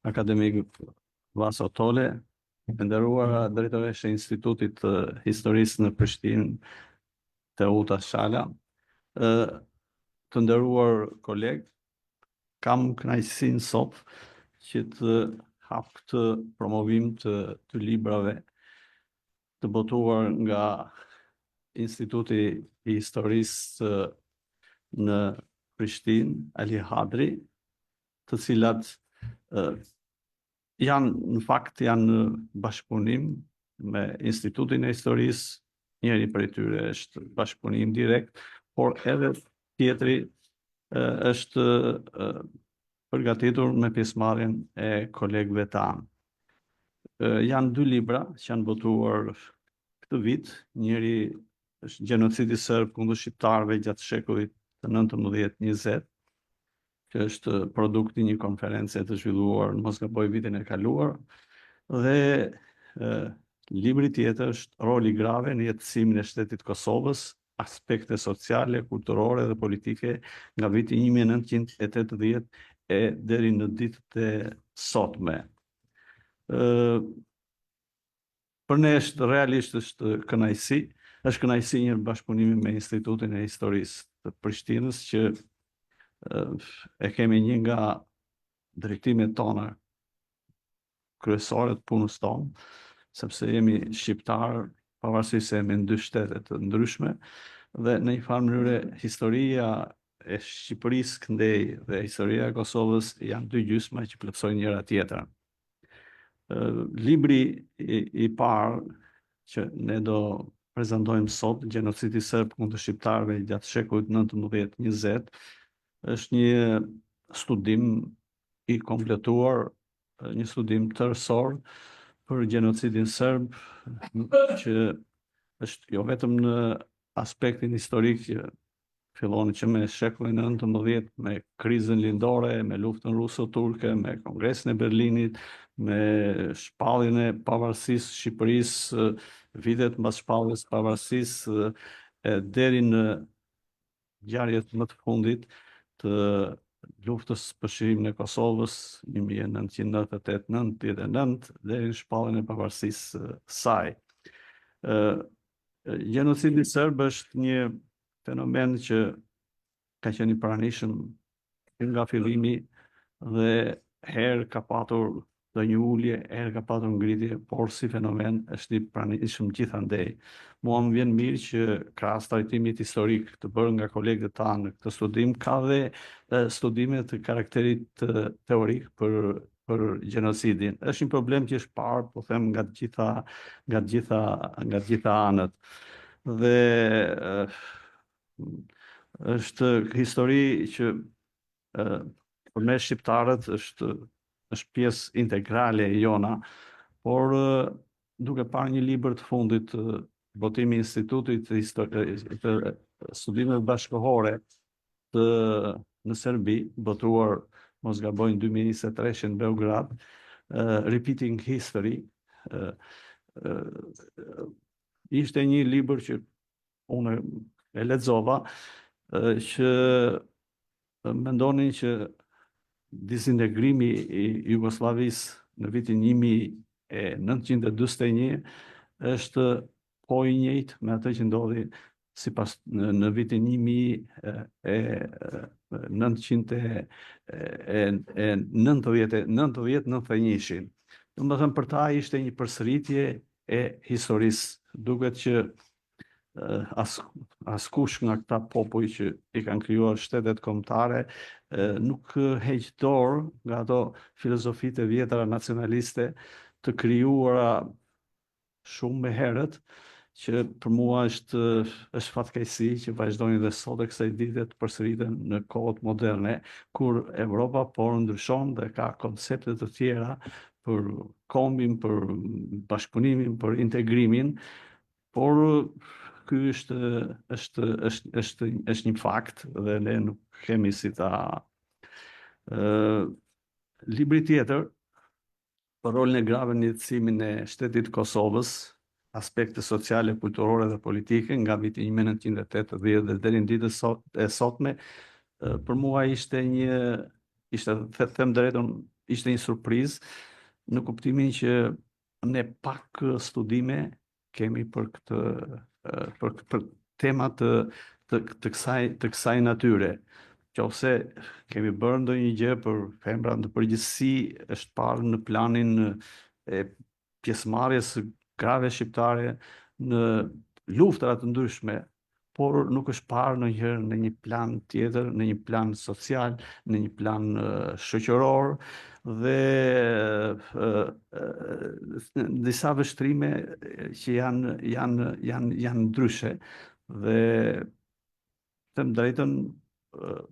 akademik Vaso Tole, e nderuara drejtoreshe e Institutit të Historisë në Prishtinë, Teuta Shala, të nderuar kolegë, kam kënaqësinë sot që të hap këtë promovim të librave të botuar nga Instituti i Historisë në Prishtinë, Ali Hadri, të cilat në fakt janë në bashkëpunim me Institutin e Historisë, njëri prej tyre është bashkëpunim direkt, por edhe tjetri është përgatitur me pjesëmarrjen e kolegëve tanë. Janë dy libra që janë botuar këtë vit, njëri është Gjenocidi serb kundër shqiptarëve gjatë shekullit të 19-20, që është produkti një konference të zhvilluar në mos gaboj vitin e kaluar, dhe libri tjetër është Roli grave në jetësimin e shtetit Kosovës, aspekte sociale, kulturore dhe politike nga viti 1980 deri në ditët e sotme. Për ne realisht është kënaqësi një bashkëpunimi me Institutin e Historisë të Prishtinës, që e kemi një nga drejtimet tona kryesore të punës tonë, sepse jemi shqiptar, pavarësisht se jemi në dy shtete të ndryshme, dhe në një farë mënyrë historia e Shqipërisë këndej dhe historia e Kosovës janë dy gjysma që plotësojnë njëra tjetrën. Libri i parë që ne do prezantojmë sot, Gjenocidi serb kundër shqiptarëve gjatë shekullit 19-20, është një studim i kompletuar, një studim tërësor për gjenocidin serb, që është jo vetëm në aspektin historik që fillon që me shekullin 19 me krizën lindore, me luftën ruso-turke, me Kongresin e Berlinit, me shpalljen e pavarësisë së Shqipërisë, vitet mbas shpalljes së pavarësisë, deri në ngjarjet më të fundit të luftës për çlirimin e Kosovës 1998-99 deri në shpalljen e pavarësisë saj. Gjenocidi serb është një fenomen që ka qenë i pranishëm nga fillimi dhe herë ka patur dhe një ulje, herë ka patur ngritje, por si fenomen është i pranishëm gjithandej. Mua më vjen mirë që krahas trajtimit historik të bërë nga kolegët tanë në këtë studim, ka dhe studime të karakterit teorik për gjenocidin. Është një problem që është parë, po them, nga të gjitha anët. Dhe është histori që për ne shqiptarët është pjesë integrale e jona, por duke parë një libër të fundit, botimi i Institutit të Studimeve Bashkëkohore në Serbi, botuar mos gabojnë 2023 në Beograd, Repeating History, ishte një libër që unë e lexova, që mendonin që disintegrimi i Jugosllavisë në vitin 1941 është po i njëjtë me atë që ndodhi sipas në vitin 1990-91. Domethënë për ta ishte një përsëritje e historisë, duket që askush nga këta popull që i kanë krijuar shtetet kombëtare nuk heq dorë nga ato filozofitë e vjetra nacionaliste të krijuara shumë më herët, që për mua është fatkeqësi që vazhdojnë dhe sot e kësaj dite të përsëriten në kohët moderne, kur Evropa po ndryshon dhe ka koncepte të tjera për kombin, për bashkëpunimin, për integrimin, por ky është një fakt dhe ne nuk kemi si ta. Libri tjetër për rolin e grave në jetësimin e shtetit Kosovës, aspekte sociale, kulturore dhe politike nga viti 1980 dhe deri në ditën e sotme, për mua ishte them drejtën ishte një surprizë në kuptimin që ne pak studime kemi për këtë për tema të kësaj natyre. Qofse kemi bërë ndonjë gjë për femra në përgjithësi, është parë në planin e pjesëmarrjes së grave shqiptare në luftrat të ndryshme, por nuk është parë ndonjëherë në një plan tjetër, në një plan social, në një plan shoqëror dhe disa vështrime që janë ndryshe dhe them drejtën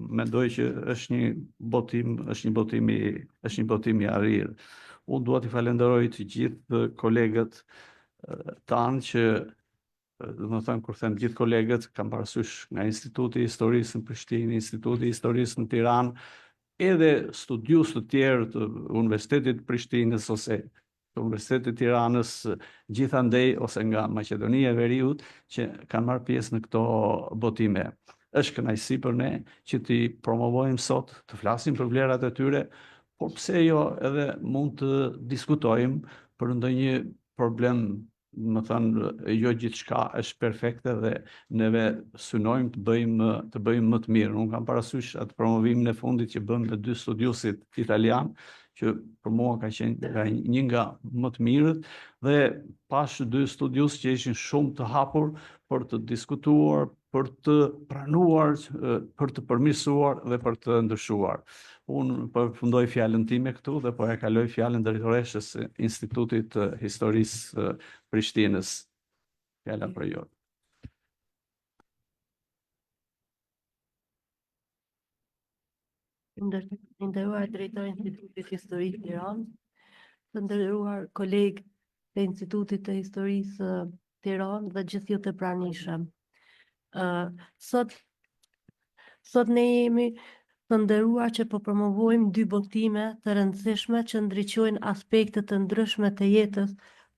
mendoj që është një botim i arrirë. Unë dua t'i falenderoj të gjithë kolegët tanë që do të thënë, kur them gjithë kolegët, kam parasysh nga Instituti i Historisë në Prishtinë, Instituti i Historisë në Tiranë, edhe studius të tjerë të Universitetit të Prishtinës ose të Universitetit të Tiranës, gjithandej ose nga Maqedonia e Veriut, që kanë marrë pjesë në këto botime. Është kënaqësi për ne që t'i promovojmë sot, të flasim për vlerat e tyre, por pse jo edhe mund të diskutojmë për ndonjë problem, më thënë, jo gjithçka është perfekte dhe neve synojmë të bëjmë më të mirë. Unë kam parasysh atë promovimin e fundit që bëm me 2 studiusit italian, që për mua ka qenë një nga më të mirët, dhe pash 2 studius që ishin shumë të hapur për të diskutuar, për të pranuar, për të përmirësuar dhe për të ndryshuar. Unë përfundoj fjalën time këtu dhe po e kaloj fjalën drejtoreshës së Institutit të Historisë Prishtinës. Fjala për ju. Nderuar drejtori i Institutit të Historisë Tiranë, të nderuar kolegë të Institutit të Historisë Tiranë dhe gjithë ju të pranishëm. Sot ne jemi të nderuar që po promovojmë 2 botime të rëndësishme që ndriçojnë aspekte të ndryshme të jetës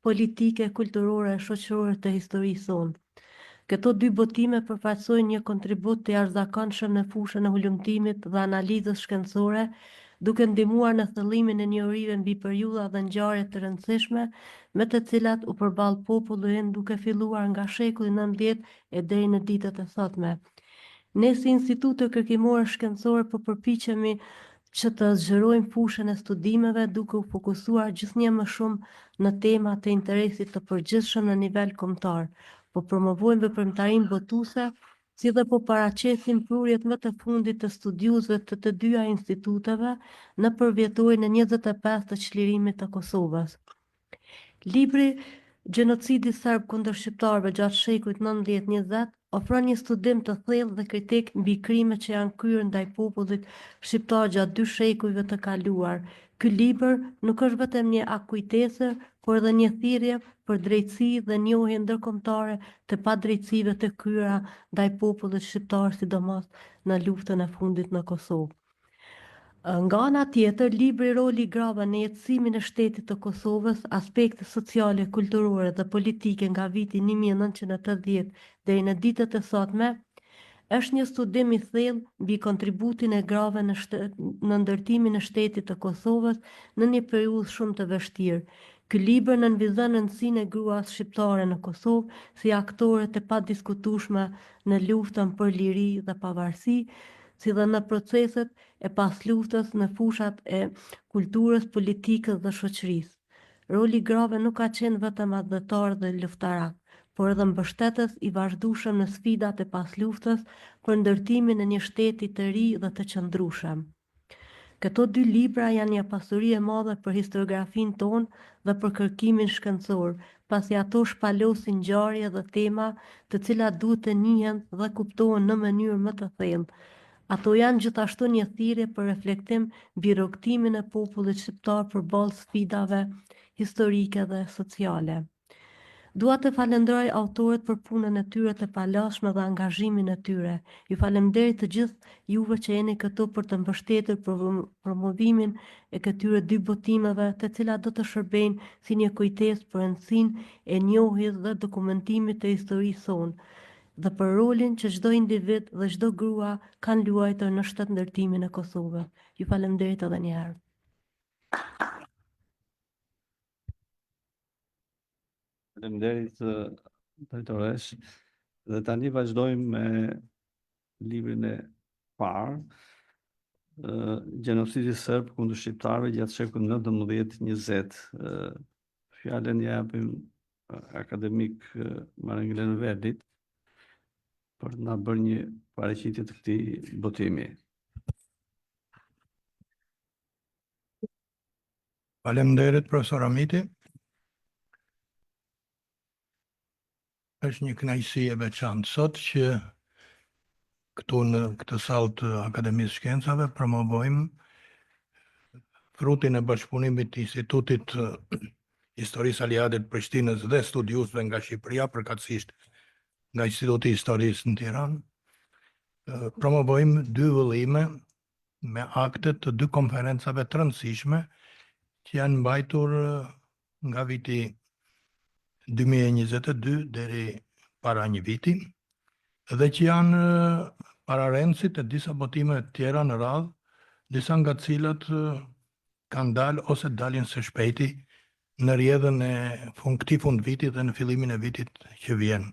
politike, kulturore e shoqërore të historisë sonë. Këto 2 botime përfaqësojnë një kontribut të jashtëzakonshëm në fushën e hulumtimit dhe analizës shkencore, duke ndihmuar në thellimin e njohurive mbi periudha dhe ngjarje të rëndësishme me të cilat u përball populli ynë duke filluar nga shekulli XIX e deri në ditët e sotme. Ne si Institute Kërkimore Shkencore po përpiqemi që të zgjerojmë fushën e studimeve duke u fokusuar gjithnjë më shumë në tema të interesit të përgjithshëm në nivel kombëtar. Po promovojmë veprimtarinë botuese, si dhe po paraqesim prurjet më të fundit të studiusëve të 2 instituteve në përvjetorin e 25 të çlirimit të Kosovës. Libri Gjenocidi serb kundër shqiptarëve gjatë shekullit 19-20 ofron një studim të thellë dhe kritik mbi krimet që janë kryer ndaj popullit shqiptar gjatë 2 shekujve të kaluar. Ky libër nuk është vetëm një akt kujtese, por edhe një thirrje për drejtësi dhe njohje ndërkombëtare të padrejtësive të kryera ndaj popullit shqiptar, sidomos në luftën e fundit në Kosovë. Nga ana tjetër, libri Roli i grave në jetësimin e shtetit të Kosovës, aspekte sociale, kulturore dhe politike nga viti 1980 deri në ditët e sotme, është një studim i thellë mbi kontributin e grave në ndërtimin e shtetit të Kosovës në një periudhë shumë të vështirë. Ky libër nënvizon rëndësinë e gruas shqiptare në Kosovë si aktore të padiskutueshme në luftën për liri dhe pavarësi, si dhe në proceset e pas luftës në fushat e kulturës, politikës dhe shoqërisë. Roli i grave nuk ka qenë vetëm adhëtar dhe luftarak, por edhe mbështetës i vazhdueshëm në sfidat e pas luftës për ndërtimin e një shteti të ri dhe të qëndrueshëm. Këto 2 libra janë një pasuri e madhe për historiografinë tonë dhe për kërkimin shkencor, pasi ato shpalosin ngjarje dhe tema të cilat duhet të njihen dhe kuptohen në mënyrë më të thellë. Ato janë gjithashtu një thirrje për reflektim mbi rrugtimin e popullit shqiptar përballë sfidave historike dhe sociale. Dua të falenderoj autorët për punën e tyre të palashme dhe angazhimin e tyre. Ju falenderoj të gjithë juve që jeni këtu për të mbështetur promovimin e këtyre 2 botimeve, të cilat do të shërbejnë si një kujtesë për rëndësinë e njohjes dhe dokumentimit të historisë sonë, dhe për rolin që çdo individ dhe çdo grua kanë luajtur në shtetëndërtimin e Kosovës. Ju falenderoj edhe një herë. Faleminderit, drejtoresh. Dhe tani vazhdojmë me librin e parë, Gjenocidi serb kundër shqiptarëve gjatë shekullit 19-20. Fjalën japim akademik Marangelen Verdit për të na bërë një paraqitje të këtij botimi. Faleminderit profesor Amiti. Është një kënaqësi e veçantë sot që këtu në këtë sallë të Akademisë Shkencave promovojmë frutin e bashkëpunimit të Institutit Historisë Aliatit Prishtinës dhe studiusve nga Shqipëria, përkatësisht nga Instituti i Historisë në Tiranë. Promovojmë 2 vëllime me akte të 2 konferencave të rëndësishme që janë mbajtur nga viti 2022 deri para një viti dhe që janë pararendësit e disa botime tjera në radhë, disa nga cilat kanë dalë ose dalin së shpejti në rrjedhën e këtij fund viti dhe në fillimin e vitit që vjen.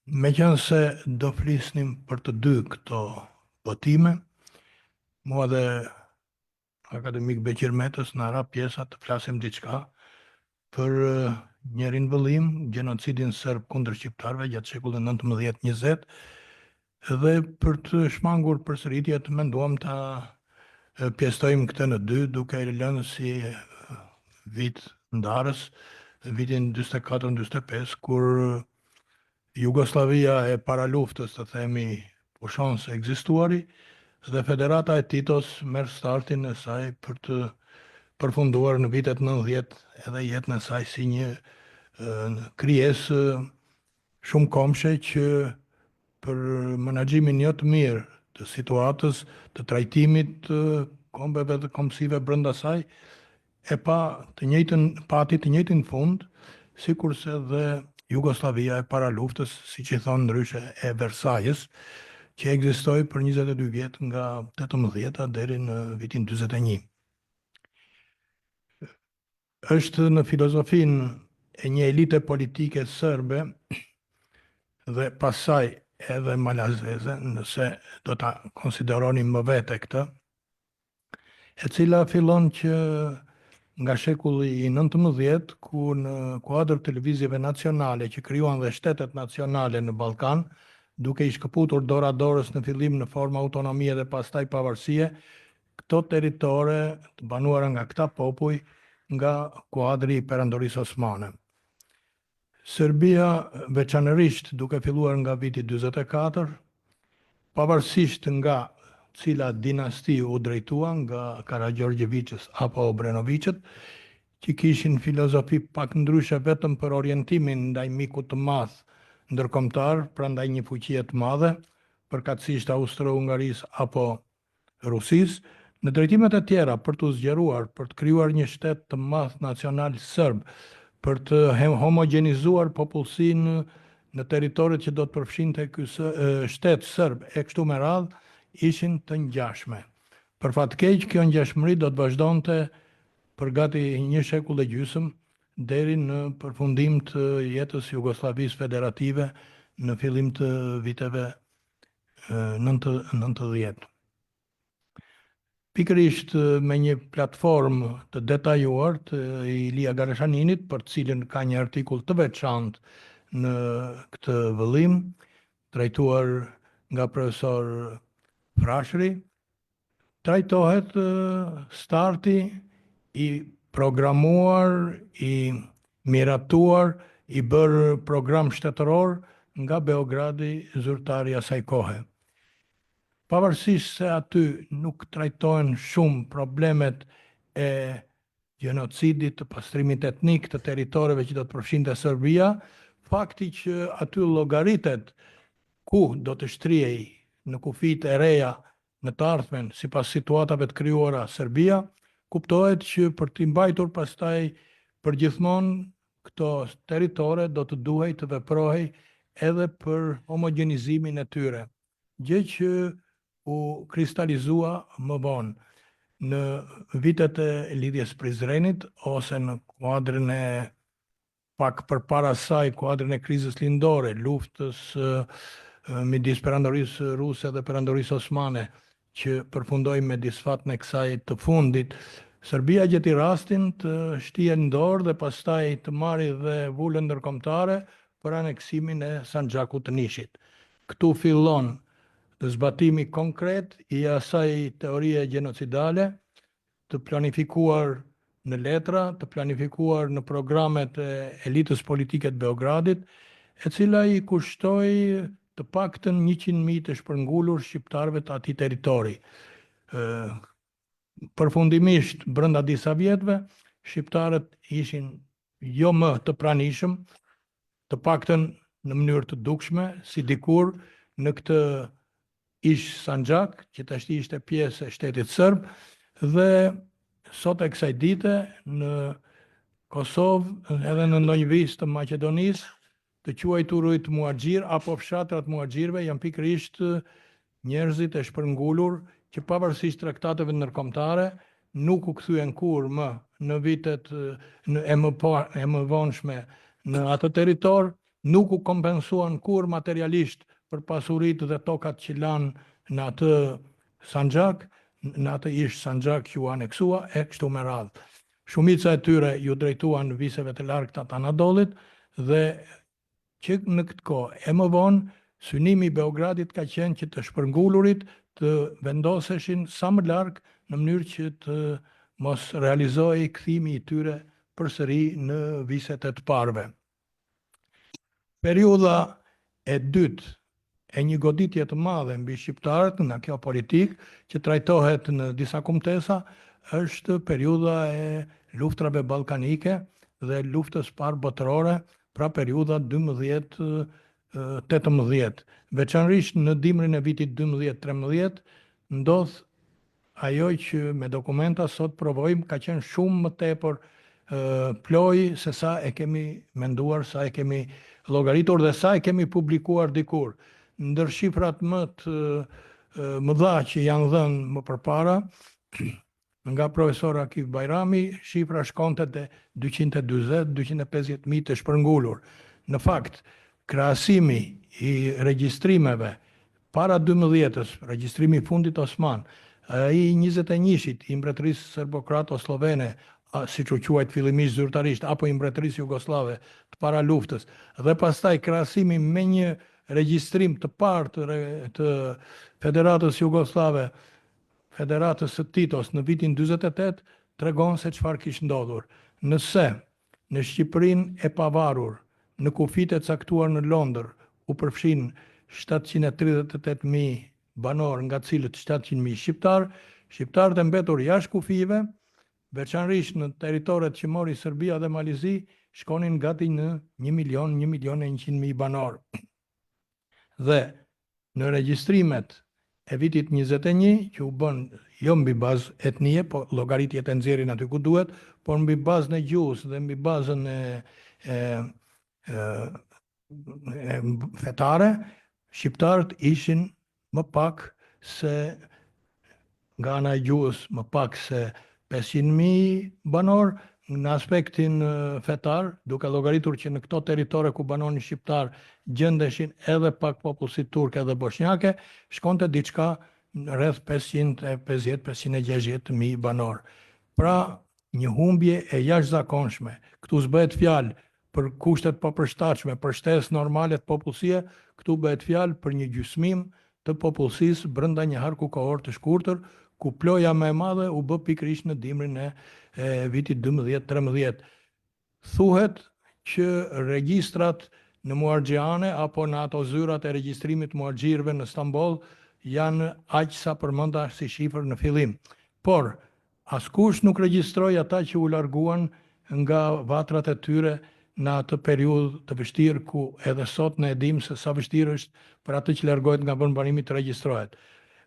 Meqense do flisnim për të 2 këto botime, mua dhe akademik Beqir Metës na ra pjesa të flasim diçka për njërin vëllim, gjenocidin serb kundër shqiptarëve gjatë shekullit 19-20, dhe për të shmangur përsëritje të menduam ta pjestojmë këtë në 2, duke i lënë si vit ndarës vitin 44-45, kur Jugoslavia e para luftës, të themi, pushon se ekzistuari, dhe Federata e Titos merr startin e saj për të përfunduar në vitet 90 edhe jetën e saj si një krijesë shumë komshe që për menaxhimin jo të mirë të situatës, të trajtimit të kombeve dhe komësive brenda saj, pati të njëjtin fund, sikurse dhe Jugoslavia e para luftës, siç i thon ndryshe, e Versajës, që ekzistoi për 22 vjet nga 18-a deri në vitin 41. Është në filozofinë e një elite politike serbe dhe pasaj edhe malazeze, nëse do ta konsideronim më vete këtë, e cila fillon që nga shekulli i 19, ku në kuadër televizive nacionale që krijuan dhe shtetet nacionale në Ballkan, duke i shkëputur dora dorës në fillim në forma autonomie dhe pastaj pavarësie, këto territore të banuara nga këta popuj nga kuadri i perandorisë osmane. Serbia, veçanërisht duke filluar nga viti 44, pavarësisht nga cila dinasti u drejtua, nga Karagjorgjeviçës apo Obrenovićët, që kishin filozofi pak ndryshe vetëm për orientimin ndaj mikut të madh ndërkombëtar, prandaj një fuqie të madhe, përkatësisht Austro-Hungarisë apo Rusisë, në drejtimet e tjera për të zgjeruar, për të krijuar një shtet të madh nacional serb, për të homogenizuar popullsinë në territoret që do të përfshinte ky shtet serb e kështu me radhë, ishin të ngjashme. Për fat keq, kjo ngjashmëri do të vazhdonte për gati një shekull e gjysmë deri në përfundim të jetës Jugosllavisë Federative në fillim të viteve 90. Pikërisht me një platformë të detajuar të Ilia Gareshaninit, për cilën ka një artikull të veçantë në këtë vëllim, trajtuar nga profesor Frashëri, trajtohet starti i programuar, i miratuar, i bërë program shtetëror nga Beogradi, zyrtari asaj kohe. Pavarësisht se aty nuk trajtohen shumë problemet e gjenocidit, të pastrimit etnik të territoreve që do të përfshinte Serbia, fakti që aty llogaritet ku do të shtrihej në kufijtë e reja në të ardhmen sipas situatave të krijuara Serbia, kuptohet që për t'i mbajtur pastaj përgjithmonë këto territore do të duhej të veprohej edhe për homogenizimin e tyre, gjë që u kristalizua më vonë në vitet e lidhjes Prizrenit ose në kuadrin e pak përpara saj kuadrin e krizës lindore, luftës midis perandorisë ruse dhe perandorisë osmane, që përfundoi me disfatën e kësaj të fundit, Serbia gjeti rastin të shtihen dorë dhe pastaj të marrë dhe vullën ndërkombëtare për aneksimin e Sanxhakut të Nishit. Këtu fillon zbatimi konkret i asaj teorie gjenocidale, të planifikuar në letra, të planifikuar në programet e elitës politike të Beogradit, e cila I kushtoi të paktën 100.000 të shpërngulur shqiptarëve të atij territori. Përfundimisht, brenda disa vjetëve, shqiptarët ishin jo më të pranishëm, të paktën në mënyrë të dukshme, si dikur në këtë ish Sanxhak, që tashti ishte pjesë e shtetit serb, dhe sot e kësaj dite në Kosovë edhe në ndonjë vizë të Maqedonisë, të quajturit muaxhir apo fshatrat muaxhirëve janë pikërisht njerëzit e shpërngulur që pavarësisht traktateve ndërkombëtare nuk u kthyen kurrë më në vitet e më vonshme në atë territor, nuk u kompensuan kurrë materialisht për pasuritë dhe tokat që lanë në atë Sanxhak, në atë ish Sanxhak që u aneksua e kështu me radhë. Shumica e tyre ju drejtuan viseve të largta të Anadolit dhe që në këtë kohë e më vonë synimi I Beogradit ka qenë që të shpërngulurit të vendoseshin sa më larg në mënyrë që të mos realizojë kthimi I tyre përsëri në viset e të parëve. Periudha e dytë e një goditje të madhe mbi shqiptarët nga kjo politik që trajtohet në disa kumtesa është periudha e luftrave ballkanike dhe luftës parë botërore, pra periudha 12-18. Veçanërisht në dimrin e vitit 12-13 ndodh ajo që me dokumenta sot provojmë ka qenë shumë më tepër ploj se sa e kemi menduar, sa e kemi llogaritur dhe sa e kemi publikuar dikur. Ndër shifrat më të mëdha që janë dhënë më përpara nga profesor Akif Bajrami, shifra shkonte te 240-250.000 të shpërngulur. Në fakt, krahasimi I regjistrimeve para 12-s, regjistrimi I fundit osman, ai 21-shit I mbretërisë serbokrato-slovene, siç u quajt fillimisht zyrtarisht, apo I mbretërisë jugoslave të para luftës, dhe pastaj krahasimi me një regjistrim të parë të Federatës Jugoslave, Federatës së Titos në vitin 48, tregon se çfarë kishte ndodhur. Nëse në Shqipërinë e pavarur, në kufit e caktuar në Londër, u përfshin 738.000 banor, nga cilët 700.000 shqiptar, shqiptarët e mbetur jashtë kufive, veçanërisht në territoret që mori Serbia dhe Malizi, shkonin gati në 1.100.000 banor. Dhe në regjistrimet e vitit 21, që u bën jo mbi bazë etnie, po llogaritjet e nxjerrin aty ku duhet, por mbi bazën e gjuhës dhe mbi bazën fetare, shqiptarët ishin më pak se nga ana e gjuhës më pak se 500.000 banor, në aspektin fetar, duke llogaritur që në këto territore ku banonin shqiptar gjendeshin edhe pak popullsi turke dhe bosnjake, shkonte diçka rreth 550-560.000 banor. Pra, një humbje e jashtëzakonshme. Këtu s'bëhet fjalë për kushtet papërshtatshme, për shtesë normale të popullsie, këtu bëhet fjalë për një gjysmim të popullsisë brenda një harku kohor të shkurtër, ku ploja më e madhe u bë pikërisht në dimrin e vitit 12-13. Thuhet që regjistrat në muargjeane apo në ato zyrat e regjistrimit muargjirëve në Stamboll janë aq sa përmenda si shifër në fillim. Por askush nuk regjistroi ata që u larguan nga vatrat e tyre në atë periudhë të vështirë, ku edhe sot ne e dimë se sa vështirë është për atë që largohet nga vendbanimi të regjistrohet.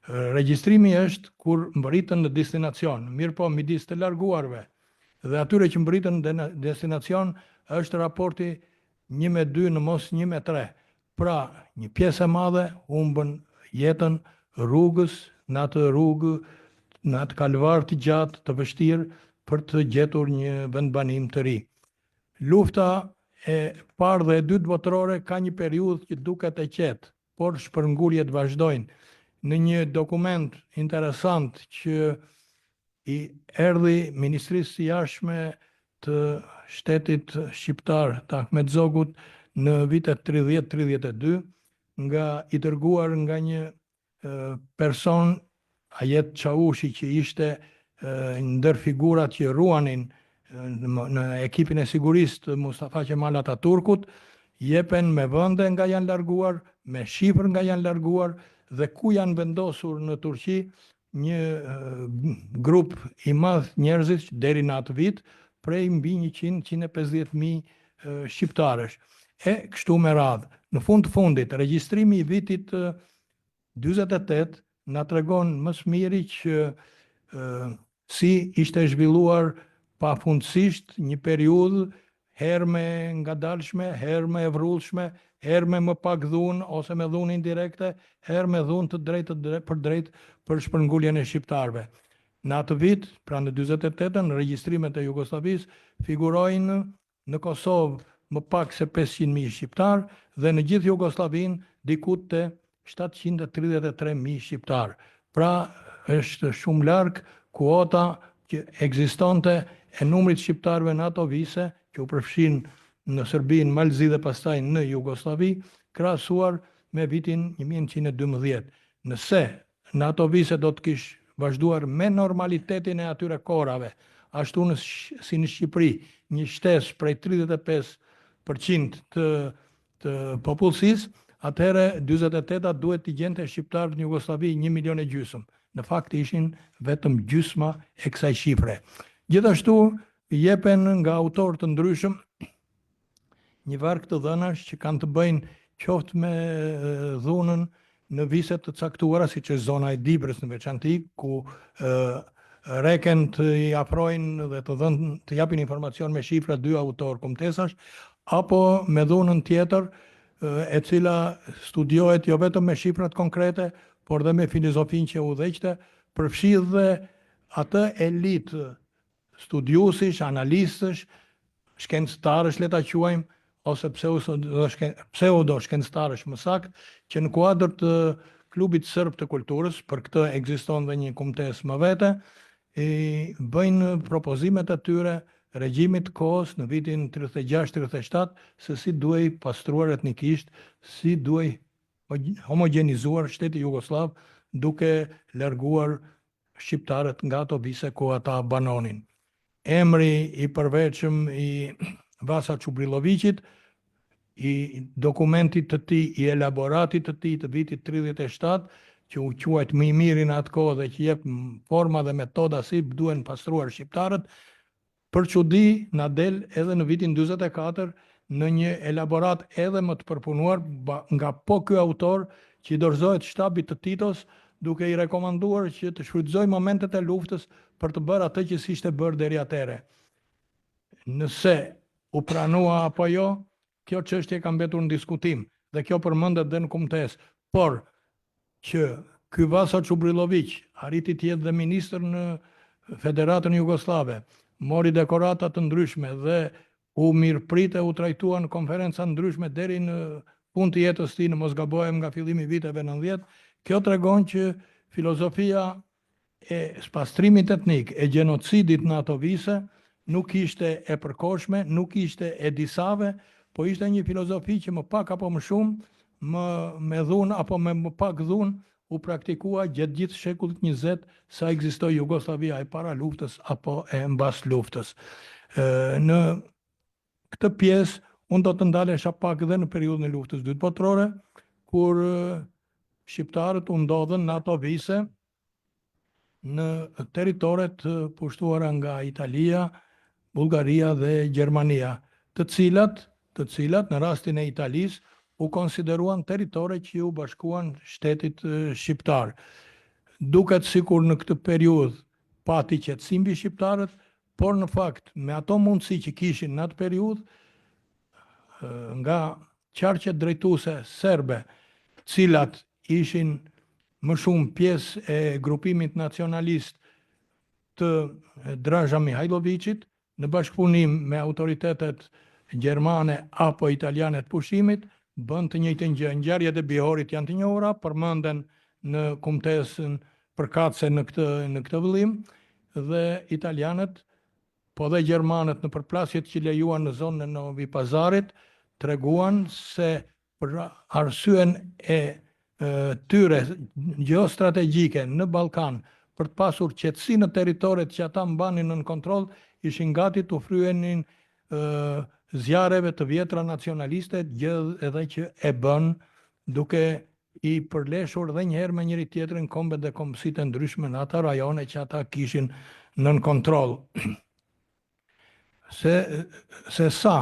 Regjistrimi është kur mbërritën në destinacion, mirë po midis të larguarve dhe atyre që mbërritën në destinacion është raporti 1:2 në mos 1:3. Pra, një pjesë e madhe humbën jetën rrugës, në atë rrugë, në atë kalvar të gjatë të vështirë për të gjetur një vendbanim të ri. Lufta e parë dhe e dytë botërore ka një periudhë që duket e qetë, por shpërnguljet vazhdojnë. Në një dokument interesant që i erdhi Ministrisë së Jashtme të Shtetit Shqiptar të Ahmet Zogut në vitet 30-32, i dërguar nga një person, Ajet Çavushi, që ishte ndër figurat që ruanin në ekipin e sigurisë të Mustafa Kemal Ataturkut, jepen me vende nga janë larguar, me shifër nga janë larguar dhe ku janë vendosur në Turqi një grup i madh njerëzish deri në atë vit, prej mbi 100-150.000 shqiptarësh. E kështu me radhë. Në fund të fundit, regjistrimi i vitit 48 na tregon më së miri që si ishte zhvilluar pafundësisht një periudhë herë me ngadalshme, herë me evrullshme, herë me më pak dhunë ose me dhunë indirekte, herë me dhunë të drejtë për shpërnguljen e shqiptarëve. Në atë vit, pra në 48-ën, regjistrimet e Jugosllavisë figurojnë në Kosovë më pak se 500.000 shqiptarë dhe në gjithë Jugosllavinë diku te 733.000 shqiptarë. Pra është shumë larg kuota që ekzistonte e numrit shqiptarëve në ato vise që u përfshin në Serbi, në Malzi dhe pastaj në Jugosllavi, krahasuar me vitin 1912. Nëse në ato vise do të kishte vazhduar me normalitetin e atyre kohërave, ashtu si në Shqipëri, një shtesë prej 35% të popullsisë, atëherë 48-a duhet t'i gjente shqiptarët në Jugosllavi 1,5 milion. Në fakt ishin vetëm gjysma e kësaj shifre. Gjithashtu jepen nga autorë të ndryshëm një varg të dhënash që kanë të bëjnë qoftë me dhunën në viset të caktuara, siç është zona e Dibrës në veçantë, ku reken të i afrojnë dhe të japin informacion me shifra 2 autorë kumtesash, apo me dhunën tjetër e cila studiohet jo vetëm me shifrat konkrete, por dhe me filozofinë që udhëheqte, përfshirë dhe atë elitë studiuesish, analistësh, shkencëtarësh le ta quajmë, ose pseudo shkencëtarësh më saktë, që në kuadër të klubit serb të kulturës, për këtë ekziston dhe një kumtesë më vete, bëjnë propozimet e tyre regjimit kohës në vitin 36-37 se si duhej pastruar etnikisht, si duhej homogenizuar shteti Jugoslav duke larguar shqiptarët nga ato vise ku ata banonin. Emri i përveçëm i Vasa Çubrilovićit, i dokumentit të tij, i elaboratit të tij të vitit 37, që u quajt më i miri në atë kohë dhe që jep forma dhe metoda si duhen pastruar shqiptarët, për çudi na del edhe në vitin 44 në një elaborat edhe më të përpunuar nga ky autor që i dorëzohet shtabit të Titos, duke i rekomanduar që të shfrytëzojë momentet e luftës për të bërë atë që s'ishte bërë deri atëherë. Nëse u pranua apo jo, kjo çështje ka mbetur në diskutim dhe kjo përmendet dhe në kumtesë, por që ky Vasa Çubrilović arriti të jetë dhe ministër në Federatën Jugoslave, mori dekorata të ndryshme dhe u mirëprite, u trajtua në konferenca ndryshme deri në fund të jetës së tij, në mos gabohem nga fillimi i viteve 90. Kjo tregon që filozofia e spastrimit etnik, e gjenocidit në ato vise, nuk ishte e përkohshme, nuk ishte e disave, po ishte një filozofi që më pak apo më shumë me dhunë apo me më pak dhunë u praktikua gjatë gjithë shekullit 20 sa ekzistoi Jugoslavia e para luftës apo e mbas luftës. Në këtë pjesë unë do të ndalesha pak edhe në periudhën e luftës dytë botërore, kur shqiptarët u ndodhen në ato vise në teritoret pushtuara nga Italia, Bullgaria dhe Gjermania, të cilat në rastin e Italisë u konsideruan territore që u bashkuan shtetit shqiptar. Duket sikur në këtë periudhë pati qetësi mbi shqiptarët, por në fakt me ato mundësi që kishin në atë periudhë, nga qarqet drejtuese serbe, cilat ishin më shumë pjesë e grupimit nacionalist të Draža Mihajlovićit, në bashkëpunim me autoritetet gjermane apo italiane të pushimit, bën të njëjtën gjë. Ngjarjet e Bihorit janë të njohura, përmenden në kumtesën përkatëse në këtë vëllim, dhe italianët, po dhe gjermanët në përplasjet që lejuan në zonën e Novi Pazarit, treguan se për arsyen e tyre geostrategjike në Ballkan, për të pasur qetësi në territoret që ata mbanin nën kontroll, ishin gati të ofryenin zjarreve të vjetra nacionaliste, gjë edhe që e bën duke i përleshur dhe njëherë me njëri tjetrin kombet dhe kombësitë e ndryshme në ata rajone që ata kishin nën kontroll. Se sa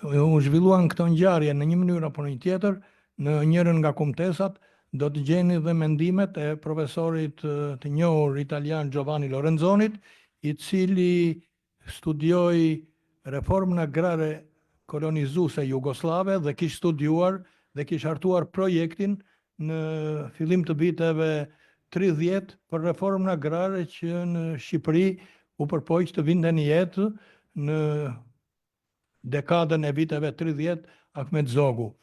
u zhvilluan këto ngjarje në një mënyrë apo në një tjetër, në njërin nga kumtesat, do të gjeni dhe mendimet e profesorit të njohur italian Giovanni Lorenzonit, i cili studioi reformën agrare kolonizuese jugoslave dhe kishte studiuar dhe kishte hartuar projektin në fillim të viteve 30 për reformën agrare që në Shqipëri u përpoq të vinte në jetë në dekadën e viteve 30 Ahmet Zogu.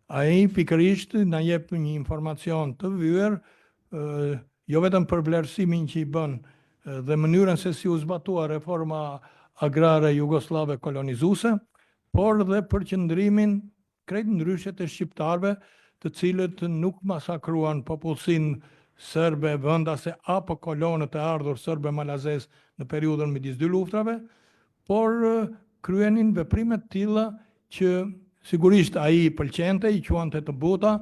Ai pikërisht na jep një informacion të vyer, jo vetëm për vlerësimin që i bën dhe mënyrën se si u zbatua reforma agrare jugoslave kolonizuese, por dhe për qëndrimin krejt ndryshe të shqiptarëve, të cilët nuk masakruan popullsinë serbe vendase apo kolonët e ardhur serbe malazes në periudhën midis dy luftrave, por kryenin veprime të tilla që sigurisht ai i pëlqente, i quante të buta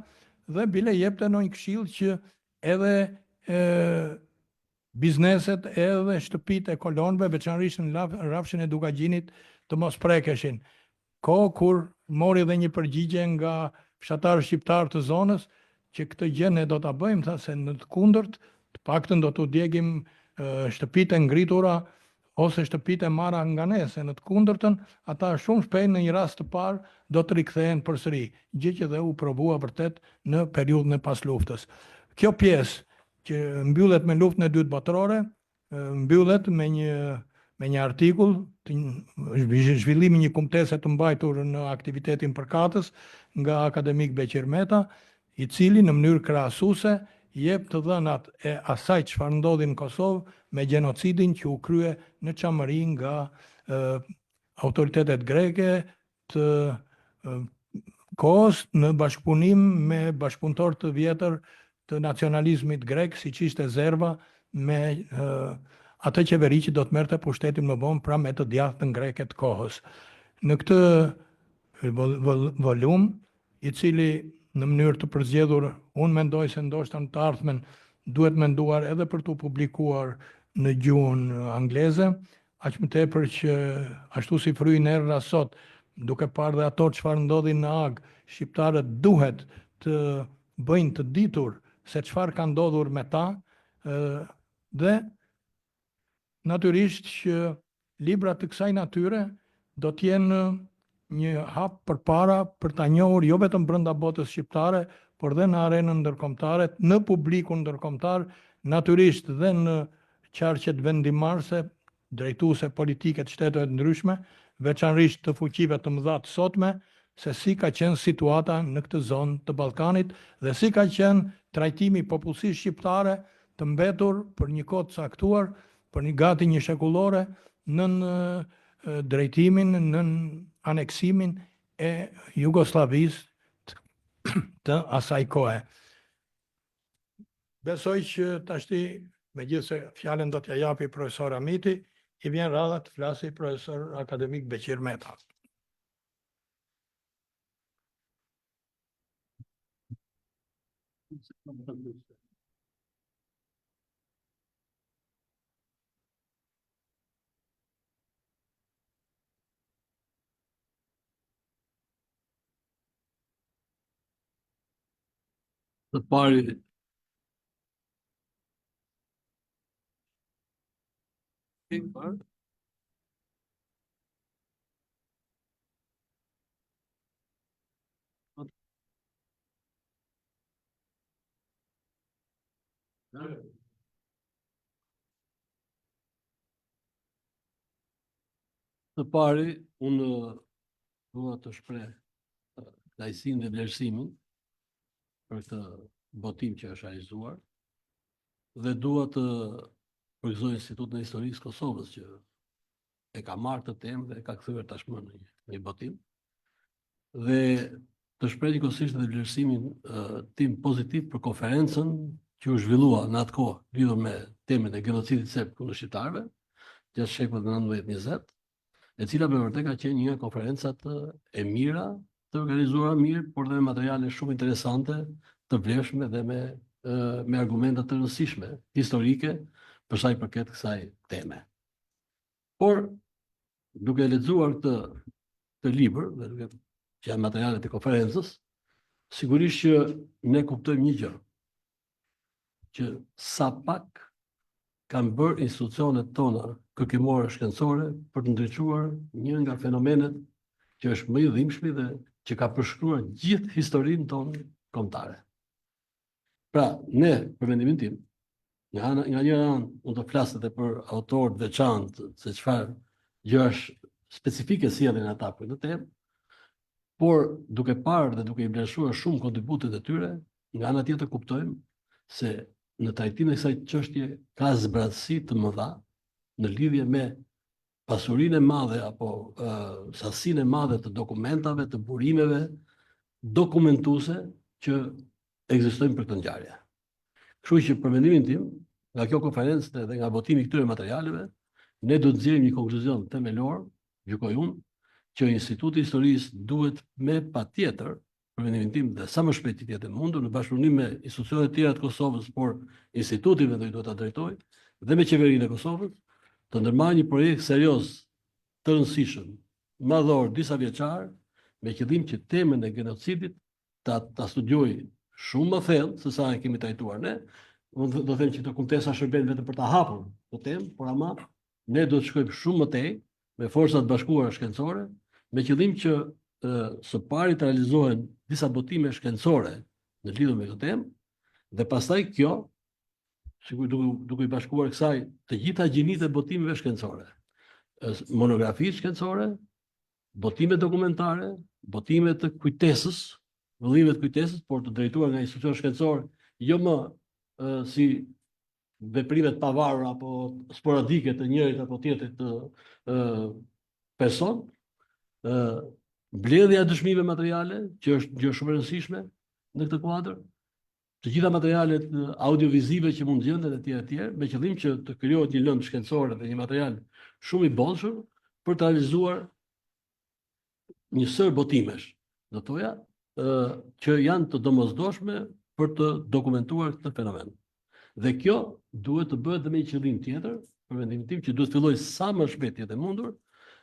dhe bile jepte ndonjë këshill që edhe bizneset edhe shtëpitë e kolonëve, veçanërisht në rrafshin e Dukagjinit, të mos prekeshin. Kohë kur mori dhe një përgjigje nga fshatarë shqiptarë të zonës që këtë gjë ne do ta bëjmë, tha, se në të kundërt, të paktën do t'u djegim shtëpitë e ngritura ose shtëpitë e marra nga ne, se në të kundërtën ata shumë shpejt në një rast të parë do të rikthehen përsëri, gjë që dhe u provua vërtet në periudhën e pas luftës. Kjo pjesë që mbyllet me luftën e dytë botërore, mbyllet me një artikull, zhvillimi një kumtese të mbajtur në aktivitetin përkatës nga akademik Beqir Meta, i cili në mënyrë krahasuese jep të dhënat e asaj çfarë ndodhi në Kosovë me gjenocidin që u krye në Çamëri nga autoritetet greke të kohës në bashkëpunim me bashkëpunëtor të vjetër të nacionalizmit grek, siç ishte Zerva, me atë qeveri që do të merrte pushtetin më vonë pra me të djathtën greke të kohës. Në këtë volum, i cili në mënyrë të përzgjedhur, unë mendoj se ndoshta në të ardhmen duhet menduar edhe për të publikuar në gjuhën angleze, aq më tepër që ashtu si fryn erra sot, duke parë dhe ato çfarë ndodhi në Ag, shqiptarët duhet të bëjnë të ditur se çfarë ka ndodhur me ta, dhe natyrisht që libra të kësaj natyre do të jenë një hap përpara për ta njohur jo vetëm brenda botës shqiptare, por dhe në arenën ndërkombëtare, në publikun ndërkombëtar, natyrisht dhe në qarqet vendimarrëse, drejtuese politike të shteteve të ndryshme, veçanërisht të fuqive të mëdha të sotme, se si ka qenë situata në këtë zonë të Ballkanit dhe si ka qenë trajtimi i popullsisë shqiptare të mbetur për një kohë të caktuar, për gati një shekullore, nën drejtimin, nën aneksimin e Jugosllavisë të asaj kohe. Besoj që tashti, megjithëse fjalën do t'ja japi profesor Amiti, i vjen radha të flasi profesor akademik Beqir Meta. Të pari, unë dua të shpreh kënaqësinë dhe vlerësimin për këtë botim që është realizuar dhe dua të përgëzoj Institutin e Historisë Kosovës që e ka marrë të temë dhe e ka kthyer tashmë në një botim dhe të shpreh njëkohësisht edhe vlerësimin tim pozitiv për konferencën që u zhvillua në atë kohë lidhur me temën e genocidit serb kundër shqiptarëve gjatë shekullit 19-20, e cila me vërtet ka qenë një nga konferencat e mira, të organizuara mirë, por dhe me materiale shumë interesante, të vlefshme dhe me argumenta të rëndësishme historike për sa i përket kësaj teme. Por duke lexuar këtë libër dhe duke që janë materialet e konferencës, sigurisht që ne kuptojmë një gjë, që sa pak kanë bërë institucionet tona kërkimore shkencore për të ndriçuar një nga fenomenet që është më i dhimbshëm dhe që ka përshkruar gjithë historinë tonë kombëtare. Pra, ne, për mendimin tim, nga një anë mund të flas edhe për autorë të veçantë, se çfarë gjërash specifike sjellin ata për këtë temë, por duke parë dhe duke i vlerësuar shumë kontributet e tyre, nga ana tjetër kuptojmë se në trajtimin e kësaj çështje ka zbratësi të mëdha në lidhje me pasurinë e madhe apo sasinë e madhe të dokumentave, të burimeve dokumentuese që ekzistojnë për këtë ngjarje. Kështu që për mendimin tim, nga kjo konferencë dhe nga votimi i këtyre materialeve, ne do të nxjerrim një konkluzion themelor, gjykoj unë, që Instituti i Historisë duhet me patjetër, për mendimin tim dhe sa më shpejt të jetë mundur në bashkëpunim me institucionet tjera të Kosovës, por instituti vetë duhet ta drejtojë dhe me qeverinë e Kosovës, të ndërmarrë një projekt serioz të rëndësishëm, madhor, disa vjeçar, me qëllim që temën e genocidit ta studiojë shumë më thellë se sa e kemi trajtuar ne. Unë do të them që këto kumtesa shërben vetëm për ta hapur këtë temë, por ama ne do të shkojmë shumë më tej me forcat bashkuara shkencore, me qëllim që së pari të realizohen disa botime shkencore në lidhje me këtë temë dhe pastaj kjo, sigurisht duke i bashkuar kësaj të gjitha gjinitë e botimeve shkencore, monografi shkencore, botime dokumentare, botime të kujtesës, vëllime të kujtesës, por të drejtuar nga institucion shkencor, jo më si veprime të pavarura apo sporadike të njërit apo tjetrit të person, mbledhja e dëshmive materiale, që është gjë shumë e rëndësishme në këtë kuadër, të gjitha materialet audiovizive që mund gjenden e tjerë, me qëllim që të krijohet një lëndë shkencore dhe një material shumë i bollshëm për të realizuar një sër botimesh, do të thoja, që janë të domosdoshme për të dokumentuar këtë fenomen. Dhe kjo duhet të bëhet dhe me një qëllim tjetër, për mendimin tim, që duhet filloj sa më shpejt jetë e mundur,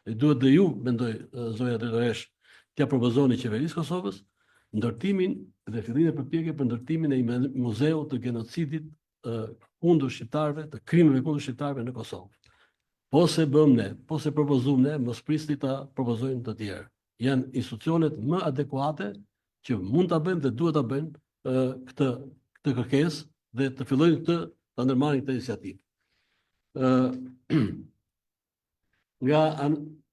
dhe duhet dhe ju, mendoj, zoja drejtoresh, t'ia propozoni qeverisë Kosovës, ndërtimin dhe fillimin e përpjekjeve për ndërtimin e një muzeu të genocidit kundër shqiptarëve, të krimeve kundër shqiptarëve në Kosovë. Po se bëm ne, po se propozojmë ne, mos prisni ta propozojnë të tjerë. Janë institucionet më adekuate që mund ta bëjnë dhe duhet ta bëjnë këtë kërkesë dhe të fillojnë ta ndërmarrin këtë iniciativë. Nga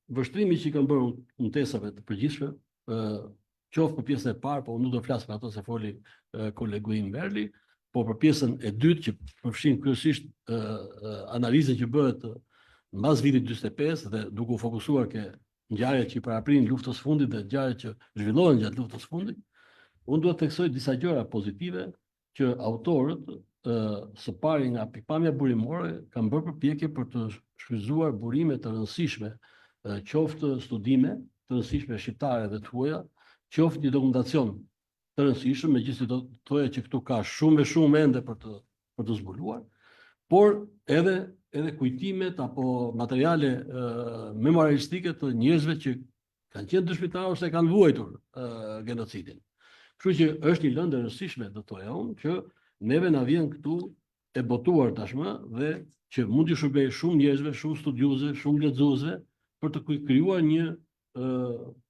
vështrimi që i kanë bërë kumtesave të përgjithshme, qoftë për pjesën e parë, po unë nuk do flas për ato se foli kolegu im Merli, po për pjesën e dytë që përfshin kryesisht analizën që bëhet mbas vitit 45 dhe duke u fokusuar ke ngjarjet që i paraprin luftës së fundit dhe ngjarjet që zhvillohen gjatë luftës së fundit, unë duhet të theksoj disa gjëra pozitive që autorët së pari nga pikpamja burimore kanë bërë përpjekje për të shfrytzuar burime të rëndësishme, qoftë studime të rëndësishme shqiptare dhe të huaja, qoftë një dokumentacion të rëndësishëm, megjithëse do të thoya që këtu ka shumë ende për të zbuluar, por edhe kujtimet apo materiale memorialistike të njerëzve që kanë qenë dëshmitarë ose kanë vuajtur genocidin. Kështu që është një lëndë e rëndësishme, do të thoya unë, që neve na vjen këtu e botuar tashmë dhe që mund të shërbejë shumë njerëzve, shumë studiuesve, shumë lexuesve për të krijuar një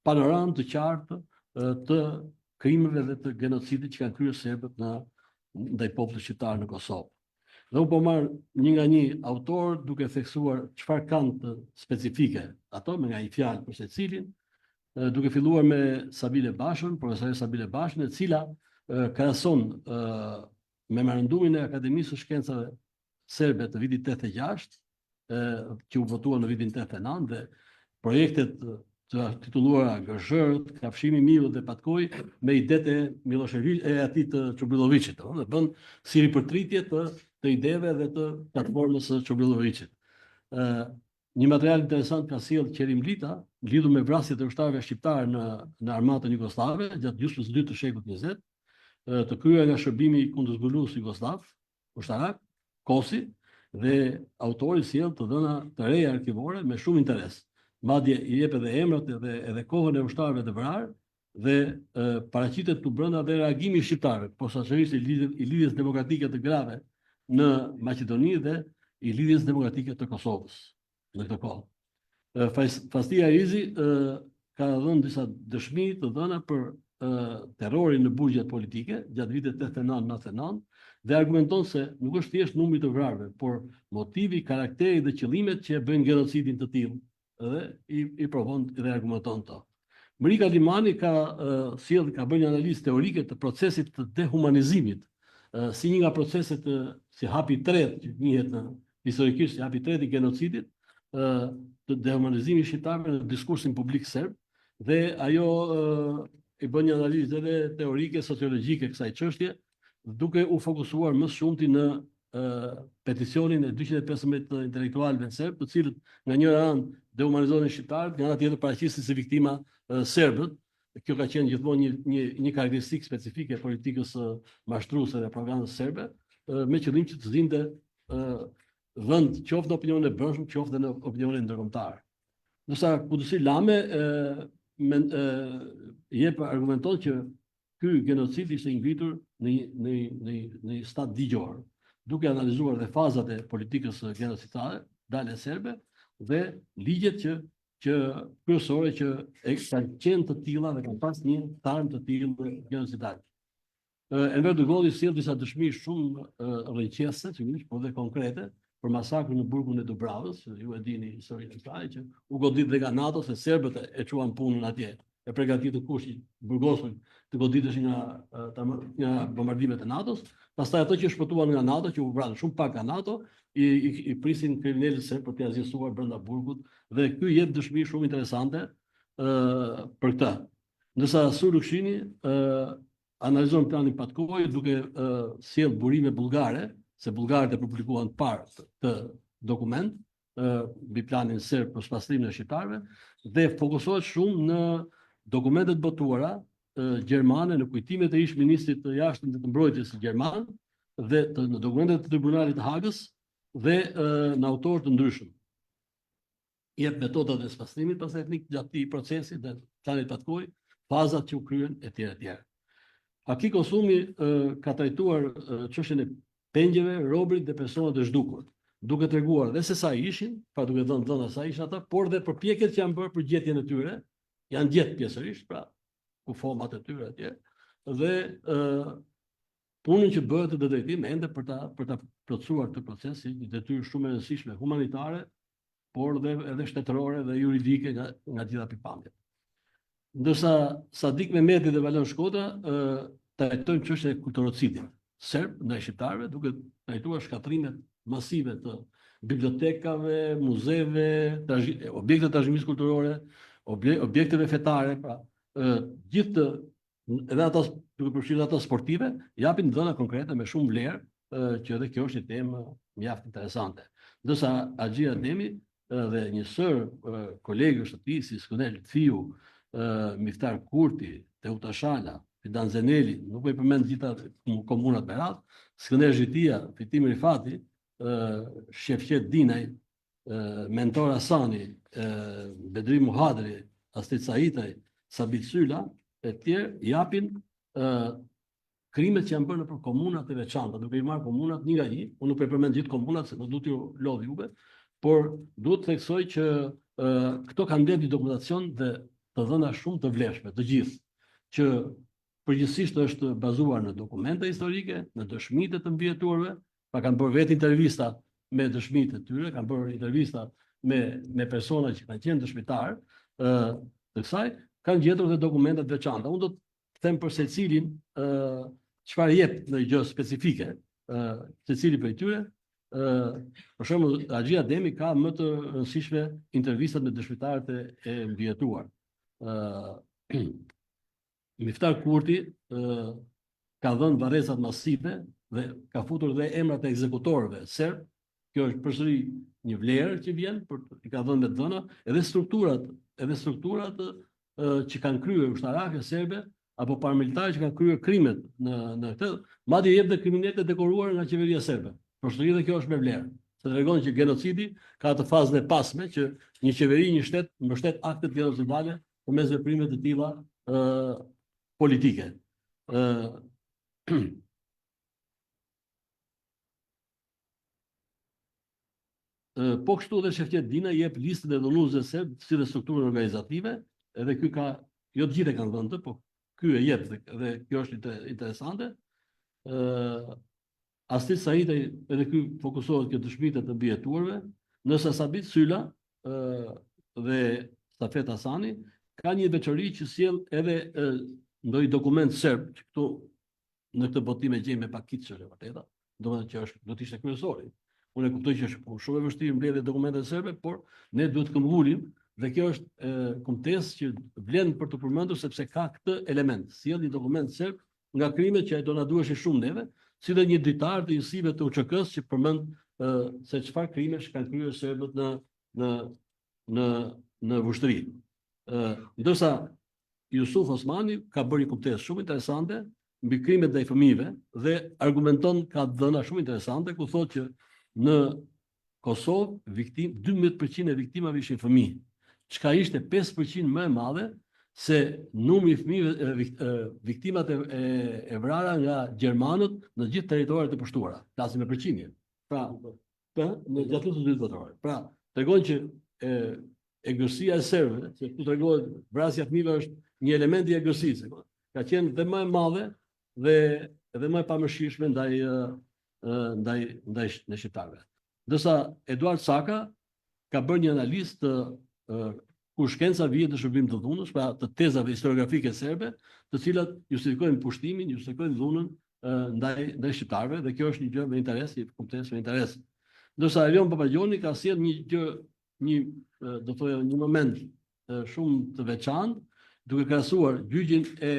panoramë të qartë të krimeve dhe të genocidit që kanë kryer serbët ndaj popullit shqiptar në Kosovë. Dhe unë po marr një nga një autor duke theksuar çfarë kanë të specifike ato me nga një fjalë për secilin, duke filluar me Sabile Bashën, profesorë Sabile Bashën, e cila krahason memorandumin e Akademisë së Shkencave Serbe të vitit 86, që u votua në vitin 89 dhe projektet të titulluara Gërshërët, Kafshimi i Millit dhe Patkoj me idetë e Milošević e atit të Çubrilovićit, dhe bën si ripërtritje të ideve dhe të platformës së Çubrilovićit. Një material interesant ka sjellë Qerim Lita, lidhur me vrasjet e ushtarëve shqiptarë në armatën jugoslave gjatë gjysmës së dytë të shekullit 20, të kryer nga shërbimi kundërzbulues jugosllav, ushtarak, Kosi, dhe autori sjell të dhëna të reja arkivore me shumë interes. Madje i jep edhe emrat edhe kohën e ushtarëve të vrarë dhe paraqitet tu brenda dhe reagimi i shqiptarëve, posaçërisht i lidhjes demokratike të grave në Maqedoni dhe i lidhjes demokratike të Kosovës në këtë kohë. Fastia Rizi ka dhënë disa dëshmi të dhëna për terrorin në burgjet politike gjatë vitit 89-99 dhe argumenton se nuk është thjesht numri të vrarëve, por motivi, karakteri dhe qëllimet që bëjnë genocidin të tillë dhe i provon dhe argumenton to. Mrika Limani ka bërë një analizë teorike të procesit të dehumanizimit, si një nga proceset si hapi i tretë që njihet historikisht si hapi i tretë i genocidit, të dehumanizimit shqiptarëve në diskursin publik serb, dhe ajo i bën një analizë edhe teorike, sociologjike kësaj çështje, duke u fokusuar më shumti në peticionin e 215 intelektualëve serb, të cilët nga njëra anë dehumanizonin shqiptarët, nga ana tjetër paraqisin si viktima serbët. Kjo ka qenë gjithmonë një karakteristikë specifike e politikës mashtruese dhe propagandës serbe, me qëllim që të zinte vend qoftë në opinionin e brendshëm, qoftë në opinionin ndërkombëtar. Ndërsa Kudusi Lame argumenton që ky genocid ishte ngritur në stat digjor, duke analizuar dhe fazat e politikës genocidare dalë serbe dhe ligjet që kryesore që kanë qenë të tilla dhe kanë pas një tarm të tillë genocidal. Enver Dugolli sjell disa dëshmi shumë rrënjëse, por dhe konkrete, për masakrën në burgun e Dubravës, ju e dini historinë e saj, që u godit dhe nga NATO, se serbët e quan punën atje, e përgatitur kushtin burgosur të goditeshin nga bombardimet e NATO-s. Pastaj ato që shpëtuan nga NATO, që u vranë shumë pak nga NATO, i prisin kriminalët serb për t'ia zgjestuar brenda burgut, dhe ky jep dëshmi shumë interesante për këtë. Ndërsa Sulukshini analizon planin Patkoj duke sjell burime bullgare, se bullgarët e publikuan parë të dokument mbi planin serb për spastrimin e shqiptarëve dhe fokusohet shumë në dokumentet botuara gjermane, në kujtimet e ish ministrit të jashtëm të mbrojtjes gjerman dhe në dokumentet të Tribunalit të Hagës dhe në autorë të ndryshëm. Jep metodat e spastrimit pas teknik gjatë këtij procesi dhe planit Patkoj, fazat që u kryen etj. Haki Kosumi ka trajtuar çështjen e pengjeve, robrit dhe personat e zhdukur, duke treguar dhe se sa ishin, pra duke dhënë dhëna sa ishin ata, por dhe përpjekjet që janë bërë për gjetjen e tyre, janë gjetë pjesërisht, pra ku format e tyre atje, dhe punën që bëhet të drejtim ende për ta plotësuar këtë proces si një detyrë shumë e rëndësishme humanitare, por edhe shtetërore dhe juridike nga gjitha pikpamjet. Ndërsa Sadik Mehmeti dhe Valon Shkota trajtojnë çështjen e kulturocidit serb ndaj shqiptarëve, duke trajtuar shkatrimet masive të bibliotekave, muzeve, objekte trashëgimisë kulturore, objekteve fetare, pra gjithë edhe ata duke përfshirë ata sportive, japin dhëna konkrete me shumë vlerë, që edhe kjo është një temë mjaft interesante. Ndërsa Axhi Ademi dhe një sër kolegësh të tij si Skënder Lutfiu, Miftar Kurti, Teuta Shala, Fidan Zeneli, nuk po i përmend gjitha komunat me radhë, Skënder Zhitia, Fitim Rifati, Shefqet Dinaj, Mentor Hasani, Bedri Muhadri, Astrid Saitaj, Sabit Syla, e tjerë japin krimet që janë bërë nëpër komunat e veçanta, duke i marrë komunat një nga një, unë nuk po i përmend gjithë komunat se nuk do t'ju lodh juve, por duhet të theksoj që këto kanë mbledhur një dokumentacion dhe të dhëna shumë të vlefshme, të gjithë, që përgjithsisht është bazuar në dokumente historike, në dëshmitë të mbijetuarve, pra kanë bërë vetë intervista me dëshmitë e tyre, kanë bërë intervista me persona që kanë qenë dëshmitar të kësaj, kanë gjetur dhe dokumentat veçanta. Unë do të them për secilin çfarë jep në gjë specifike secili prej tyre. Për shembull, Haxhi Ademi ka më të rëndësishme intervistat me dëshmitarët e mbijetuar. Miftar Kurti ka dhënë varrezat masive dhe ka futur dhe emrat e ekzekutorëve serb. Kjo është përsëri një vlerë që vjen, i ka dhënë me dhëna, edhe strukturat që kanë kryer ushtarake serbe apo paramilitarë që kanë kryer krimet në këtë, madje jep dhe kriminalët e dekoruar nga qeveria serbe. Përsëri dhe kjo është me vlerë. Se tregon që genocidi ka të fazën e pasme që një qeveri, një shtet mbështet aktet genocidale përmes veprimeve të tilla politike. Po kështu dhe Shefqet Dina jep listën e dhunuesve serb si dhe strukturën organizative, edhe ky ka, jo të gjithë e kanë dhënë të, po ky e jep dhe kjo është interesante. Astit Saite edhe ky fokusohet këtë dëshmitë të mbijetuarve, nëse Sabit Syla dhe Safet Hasani ka një veçori që sjell edhe ndonjë dokument serb, që këtu në këtë botim e gjejmë me pak kitshë e vërteta, domethënë që do të ishte kryesori. Unë e kuptoj që është shumë e vështirë mbledhja e dokumenteve serbe, por ne duhet të këmbgulim dhe kjo është kumtesë që vlen për të përmendur sepse ka këtë element. Sjell një dokument serb nga krimet që do na duheshin shumë neve, si dhe një dritar të njësive të UÇK-s që përmend se çfarë krimesh kanë kryer serbët në Vushtrri. Ndërsa Jusuf Osmani ka bërë një kumtesë shumë interesante mbi krimet ndaj fëmijëve dhe argumenton ka dhëna shumë interesante ku thotë që në Kosovë 12% e viktimave ishin fëmijë, çka ishte 5% më e madhe se numri i fëmijëve viktimat e vrara nga gjermanët në gjithë territoret e pushtuara. Flasim me përqindje. Pra, në gjatë të dytë botërore. Pra, tregon që egërësia e serbëve, që këtu tregohet vrasja e fëmijëve është një element i egërësisë, ka qenë dhe më e madhe dhe më e pamëshirshme ndaj shqiptarëve. Ndërsa Eduard Saka ka bërë një analizë ku shkenca vihet në shërbim të dhunës, pra të tezave historiografike serbe, të cilat justifikojnë pushtimin, justifikojnë dhunën ndaj shqiptarëve, dhe kjo është një gjë me interes, një kumtesë me interes. Ndërsa Erion Papagjoni ka sjellë do të thojë një moment shumë të veçantë, duke krahasuar gjyqjen e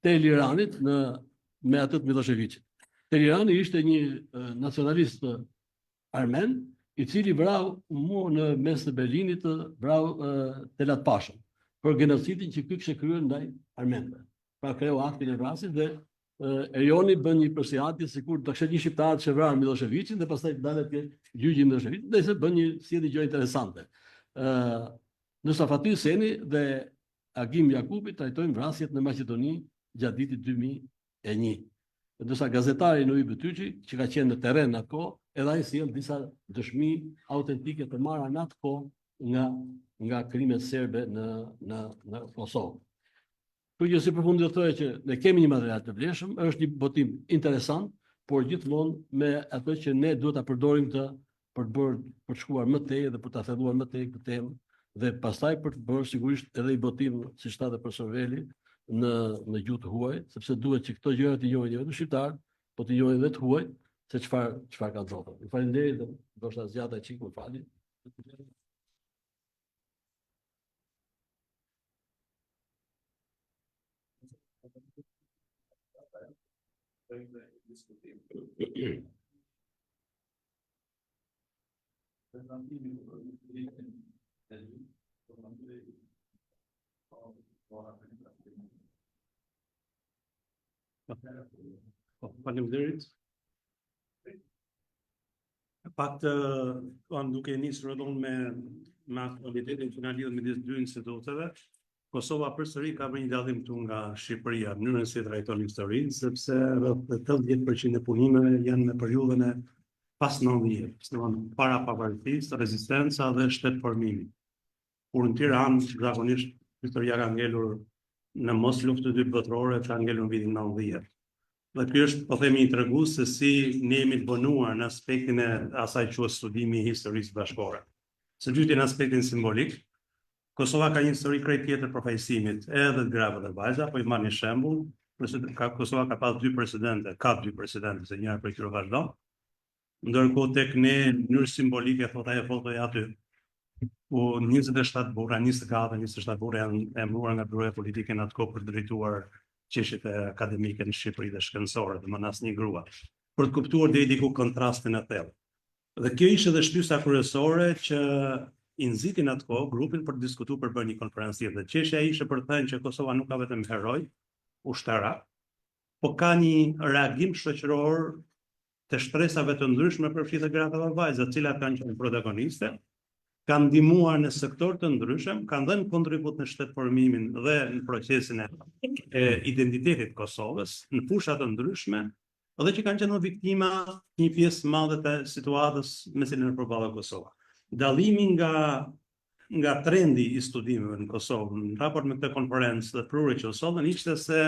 Tehliranit me atë të Miloševićit. Tehliani ishte një nacionalist armen, i cili vrau në mes të Berlinit vrau Telat Pashën për genocidin që ky kishte kryer ndaj armenëve. Pra kreu aktin e vrasjes dhe Erioni bën një përsihatje sikur do kishte një shqiptar që vrarë Miloševićin dhe pastaj dalet ke gjyqi Miloševićit, dhe se bën një gjë interesante. Ndërsa Fatih Huseni dhe Agim Jakubi trajtojnë vrasjet në Maqedoni gjatë vitit 2001. Ndërsa gazetari Nui Bëtyçi, që ka qenë në terren në atë kohë, edhe ai sjell disa dëshmi autentike të marra në atë kohë nga krimet serbe në Kosovë. Kjo që si përfundi do të thoya që ne kemi një material të vlefshëm, është një botim interesant, por gjithmonë me atë që ne duhet ta përdorim për të shkuar më tej dhe për ta thelluar më tej këtë temë, dhe pastaj për të bërë sigurisht edhe i botim, siç tha dhe profesor Veli, në gjuhë të huaj, sepse duhet që këto gjëra të njohin jo vetëm shqiptar, po të njohin edhe të huaj se çfarë ka ndodhur. Ju falenderoj dhe ndoshta zgjata çik më falni. Faleminderit. Pak duke nisur edhe unë me aktualitetin që na lidhet midis dy instituteve, Kosova përsëri ka bërë një dallim këtu nga Shqipëria në mënyrën se trajton historinë, sepse rreth 80% e punimeve janë në periudhën e pas 90-jet, domethënë para pavarësisë, rezistenca dhe shtetformimi. Kur në Tiranë zakonisht historia ka ngelur në mos luftë të dytë botërore, ka ngelur në vitin 90. Dhe kjo është, po themi, një tregues se si ne jemi të bënuar në aspektin e asaj quhet studimi i historisë bashkore. Së dyti në aspektin simbolik, Kosova ka një histori krejt tjetër përfaqësimit edhe të grave dhe vajza, po i marr një shembull, Kosova ka pas ka dy presidente, se njëra prej tyre vazhdon. Ndërkohë tek ne në mënyrë simbolike thot ajo fotoja aty. Ku 27 burra, 27 burra janë emëruar nga byroja politike në atë kohë për të drejtuar çështjet akademike në Shqipëri dhe shkencore, domethënë asnjë grua. Për të kuptuar deri diku kontrastin e thellë. Dhe kjo ishte edhe shtysa kryesore që i nxitin atë kohë grupin për të diskutuar për bërë një konferencë tjetër. Çështja ishte për të thënë që Kosova nuk ka vetëm heroj ushtarak, po ka një reagim shoqëror të shtresave të ndryshme përfshirë gratë dhe vajzat, të cilat kanë qenë protagoniste, kanë ndihmuar në sektor të ndryshëm, kanë dhënë kontribut në shtetëformimin dhe në procesin e identitetit të Kosovës, në fusha të ndryshme, dhe që kanë qenë viktima një pjesë madhe të situatës me cilën e përballë Kosova. Dallimi nga trendi i studimeve në Kosovë në raport me këtë konferencë dhe prurje që u sollën ishte se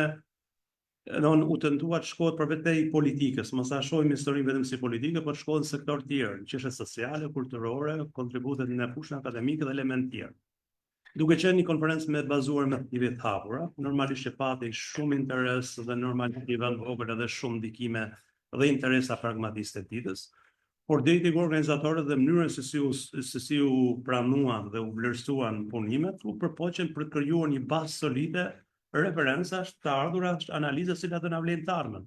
u tentua të shkohet për vetej politikës, mos ta shohim historinë vetëm si politike, por shkohet në sektor të tjerë, çështje sociale, kulturore, kontributet në fushën akademike dhe elementë tjerë. Duke qenë një konferencë me bazuar me aktive të hapura, normalisht që pati shumë interes dhe normalisht një vend vogël edhe shumë ndikime dhe interesa pragmatiste të ditës, por deri tek organizatorët dhe mënyrën se si u pranuan dhe u vlerësuan punimet, u përpoqen për të krijuar një bazë solide referencash të ardhura analizës që do na vlen të ardhmen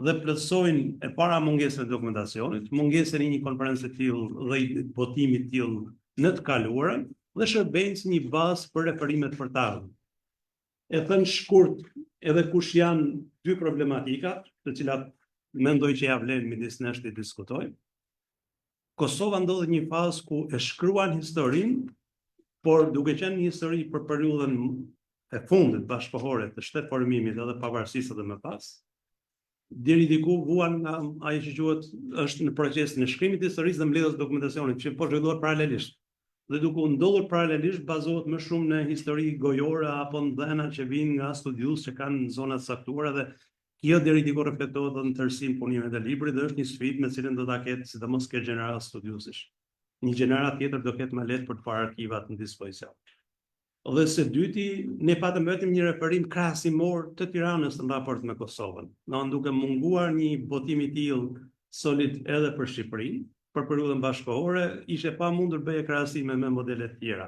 dhe plotësojnë e para mungesën e dokumentacionit, mungesën e një konferencë të tillë dhe botimit të tillë në të kaluarën dhe shërbejnë si një bazë për referimet për të ardhmen. E thënë shkurt, edhe kush janë dy problematikat, të cilat mendoj që ja vlen midis nesh të diskutojmë. Kosova ndodhet një fazë ku e shkruan historinë, por duke qenë një histori për periudhën e fundit bashkëkohore të shtetëformimit edhe pavarësisë dhe më pas, deri diku vuan nga ajo që quhet është në procesin e shkrimit të historisë dhe mbledhjes dokumentacionit, që po zhvillohet paralelisht. Dhe duke u ndodhur paralelisht bazohet më shumë në histori gojore apo ndëna që vijnë nga studiues që kanë zona të caktuara dhe kjo deri diku reflektohet në tërësinë punimeve të librit dhe është një sfidë me cilën do ta ketë sidomos kjo gjenerat studiuesish. Një gjenerat tjetër do ketë më lehtë për të parë arkivat në dispozicion. Dhe së dyti, ne patëm vetëm një referim krahasimor të Tiranës në raport me Kosovën. Duke munguar një botim i tillë solid edhe për Shqipërinë, për periudhën bashkëkohore, ishte pamundur bëje krahasime me modele të tjera.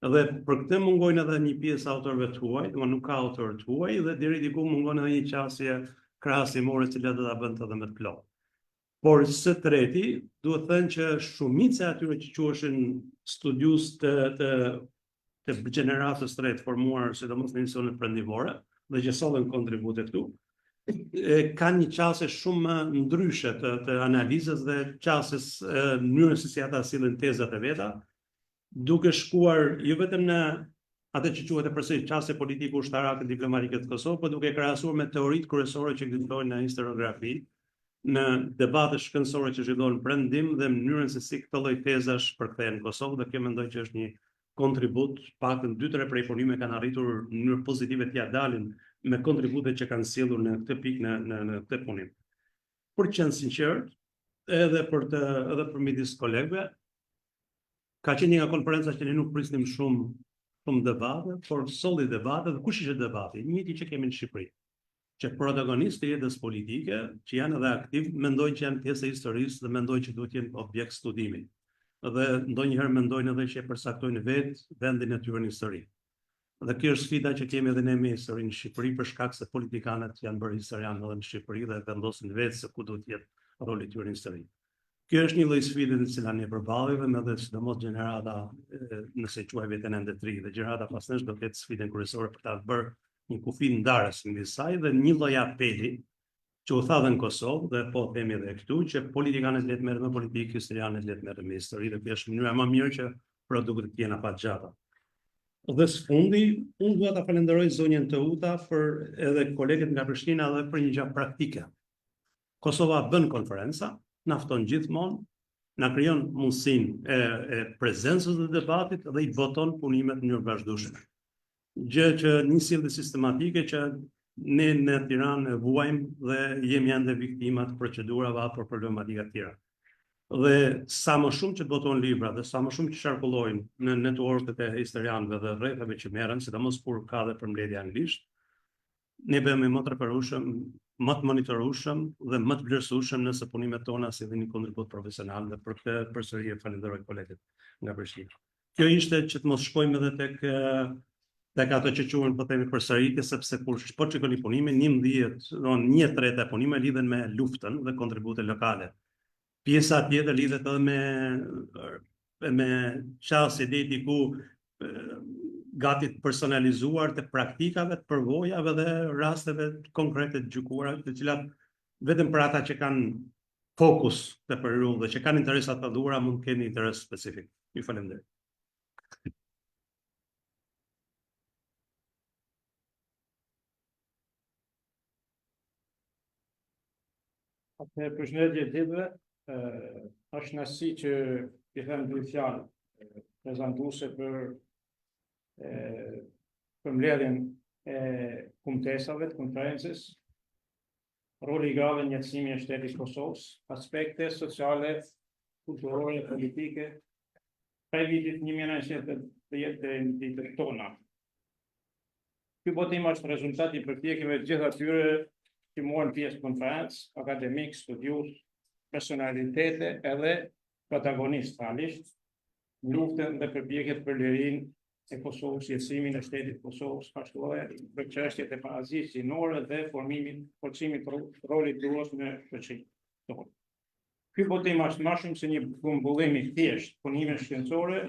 Dhe për këtë mungojnë edhe një pjesë autorëve të huaj, nuk ka autorë të huaj, dhe deri diku mungon edhe një qasje krahasimore e cila do ta bënte edhe më të plotë. Por së treti, duhet thënë që shumica e atyre që quheshin studiues të gjeneratës së tretë formuar sidomos në institucionet perëndimore dhe që sollen kontribute këtu, kanë një qasje shumë ndryshe të analizës dhe qasjes mënyrës se si ata sillen tezat e veta, duke shkuar jo vetëm në atë që quhet përsëri qasje politike ushtarake diplomatike të Kosovës, por duke krahasuar me teoritë kryesore që ekzistojnë në historiografi, në debatet shkencore që zhvillohen brenda dhe mënyrën se si këto lloj tezash përkthehen në Kosovë, dhe kjo mendoj që është një kontribut, paktën 2-3 prej punime kanë arritur në mënyrë pozitive t'ia dalin me kontributet që kanë sjellur në këtë pikë në këtë punim. Për të qenë sinqert, edhe për midis kolegëve, ka qenë një nga konferenca që ne nuk prisnim shumë debate, por solli debate dhe kush ishte debati? Njëti që kemi në Shqipëri, që protagonistë të jetës politike, që janë edhe aktiv, mendojnë që janë pjesë e historisë dhe mendojnë që duhet jenë objekt studimi. Dhe ndonjëherë mendojnë edhe që e përcaktojnë vetë vendin e tyre në histori. Dhe kjo është sfida që kemi edhe ne me historinë në Shqipëri, për shkak se politikanët janë bërë historianë edhe në Shqipëri dhe vendosin vetë se ku duhet jetë roli i tyre në histori. Kjo është një lloj sfide në cilën ne përballemi me dhe sidomos gjenerata, nëse quaj veten ende 3 dhe gjenerata pas nesh do ketë sfidën kryesore për ta bërë një kufi ndarës midis saj dhe një lloj apeli që u tha dhe në Kosovë dhe po themi edhe këtu që politikanët le të merren me politikë, historianët le të merren me histori, dhe kjo është mënyra më mirë që produktet të jena afatgjata. Dhe së fundi, unë dua ta falenderoj zonjën Teuta për edhe kolegët nga Prishtina dhe për një gjë praktike. Kosova bën konferenca, na fton gjithmonë, na krijon mundësinë e prezencës dhe debatit dhe i boton punimet në mënyrë vazhdueshme. Gjë që një sjellje sistematike që ne në Tiranë vuajmë dhe jemi ende viktima të procedurave apo problematika të tjera. Dhe sa më shumë që të botojnë libra dhe sa më shumë që qarkullojnë në networket e historianëve dhe rrethave që merren, sidomos kur ka dhe përmbledhje anglisht, ne bëhemi më të preferueshëm, më të monitorueshëm dhe më të vlerësueshëm nëse punimet tona si dhe një kontribut profesional dhe për këtë përsëri e falenderoj kolegët nga Prishtina. Kjo ishte që të mos shkojmë edhe tek ato që quhen po themi përsëritje, sepse kur po shikoni punimin, 1/3 e punimeve lidhen me luftën dhe kontribute lokale. Pjesa tjetër lidhet edhe me çasti deti ku gati të personalizuar të praktikave, të përvojave dhe rasteve konkrete të gjykuara, të cilat vetëm për ata që kanë fokus të përru dhe që kanë interesat të dhura mund të kenë interes specifik. Ju falenderoj. Përshëndetje të gjithëve, është nësi që i them dy fjalë prezantuese për përmbledhjen e kumtesave të konferencës, roli i grave në njëtësimin e shtetit Kosovës, aspekte sociale, kulturore, politike, prej vitit 1990 dhe në ditët tona. Ky botim është rezultati i përpjekjeve të gjithë atyre që morën pjesë konferencë, akademik, studius, personalitete edhe protagonistë realisht, në luftën dhe përpjekjet për lirinë e Kosovës, jetësimin e shtetit Kosovës, ashtu edhe për çështjet e parazisë gjinore dhe forcimit rolit gruas në shoqëri tonë. Ky botim është më shumë se një grumbullim i thjeshtë punime shkencore,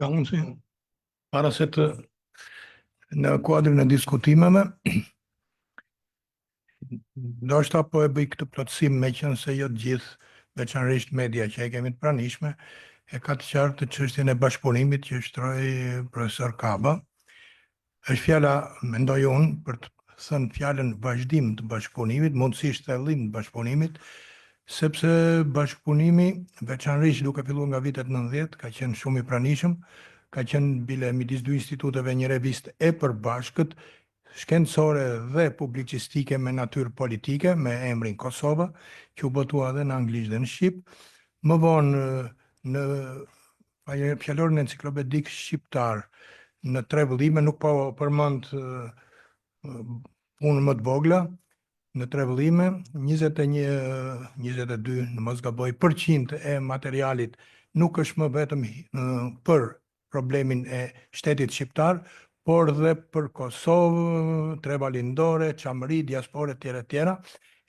Ka mundësi? Para se të në kuadrin e diskutimeve, ndoshta po e bëj këtë plotësim me qenë se jo të gjithë, veçanërisht media që e kemi të pranishme, e ka të qartë çështjen e bashkëpunimit që shtroi profesor Kaba. Është fjala, mendoj unë, për të thënë fjalën vazhdim të bashkëpunimit, mundësisht thellim të bashkëpunimit, sepse bashkëpunimi, veçanërisht duke filluar nga vitet 90, ka qenë shumë i pranishëm, ka qenë bile midis dy instituteve një revistë e përbashkët, shkencore dhe publicistike me natyrë politike, me emrin Kosova, që u botua edhe në anglisht dhe në shqip. Më vonë në fjalorin enciklopedik shqiptar, në tre vëllime, nuk po përmend punën më të vogla, në tre vëllime, 22, në mos gaboj, %, e materialit nuk është më vetëm për problemin e shtetit shqiptar, por dhe për Kosovë, tre valindore, çamëri, diasporë, tjera.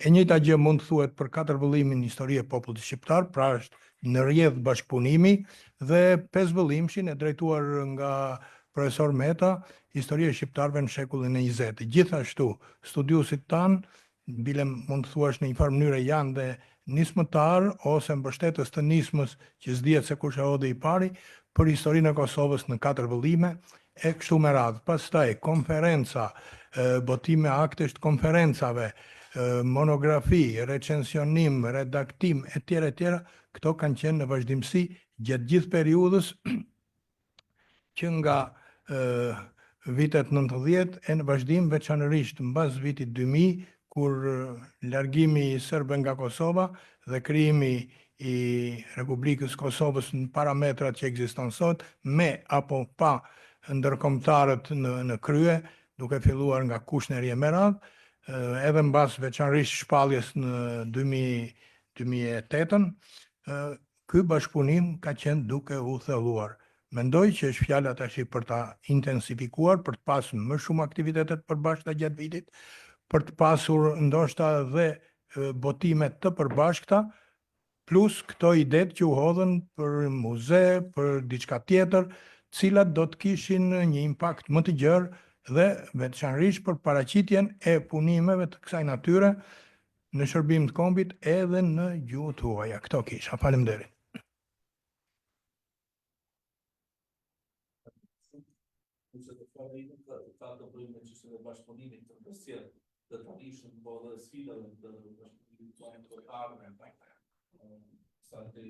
E njëjta gjë mund të thuhet për 4 vëllimin histori e popullit shqiptar, pra është në rrjedh bashkëpunimi, dhe 5 vëllimshin e drejtuar nga profesor Meta, historia e shqiptarëve në shekullin e 20. Gjithashtu, studiuesit tanë, bile mund të thuash në një farë mënyrë janë dhe nismëtar ose mbështetës të nismës që s'dihet se kush e hodhi i pari, për historinë e Kosovës në 4 vëllime, e kështu me radhë. Pastaj, konferenca, botime aktesh të konferencave, monografi, recensionim, redaktim, etj. Këto kanë qenë në vazhdimsi gjatë gjithë periudhës që nga vitet 90 e në vazhdim veçanërisht mbas vitit 2000, kur largimi i serbëve nga Kosova dhe krijimi i Republikës Kosovës në parametrat që ekziston sot, me apo pa ndërkombëtarët në krye, duke filluar nga Kushneri e me radhë, edhe mbas veçanërisht shpalljes në 2008-ën, ky bashkëpunim ka qenë duke u thelluar. Mendoj që është fjala tash për ta intensifikuar, për të pasur më shumë aktivitete të përbashkëta gjatë vitit, për të pasur ndoshta dhe botime të përbashkëta, plus këto idet që u hodhën për muze, për diçka tjetër, cilat do të kishin një impakt më të gjerë dhe veçanërisht për paraqitjen e punimeve të kësaj natyre në shërbim të kombit edhe në gjuhë tuaja. Këto kisha. Faleminderit. Nëse të fjalë ka të bëjë me çështjen e bashkëpunimit të kësaj të tradishëm, po dhe sfidave të bashkëpunimit të ardhmen, sa të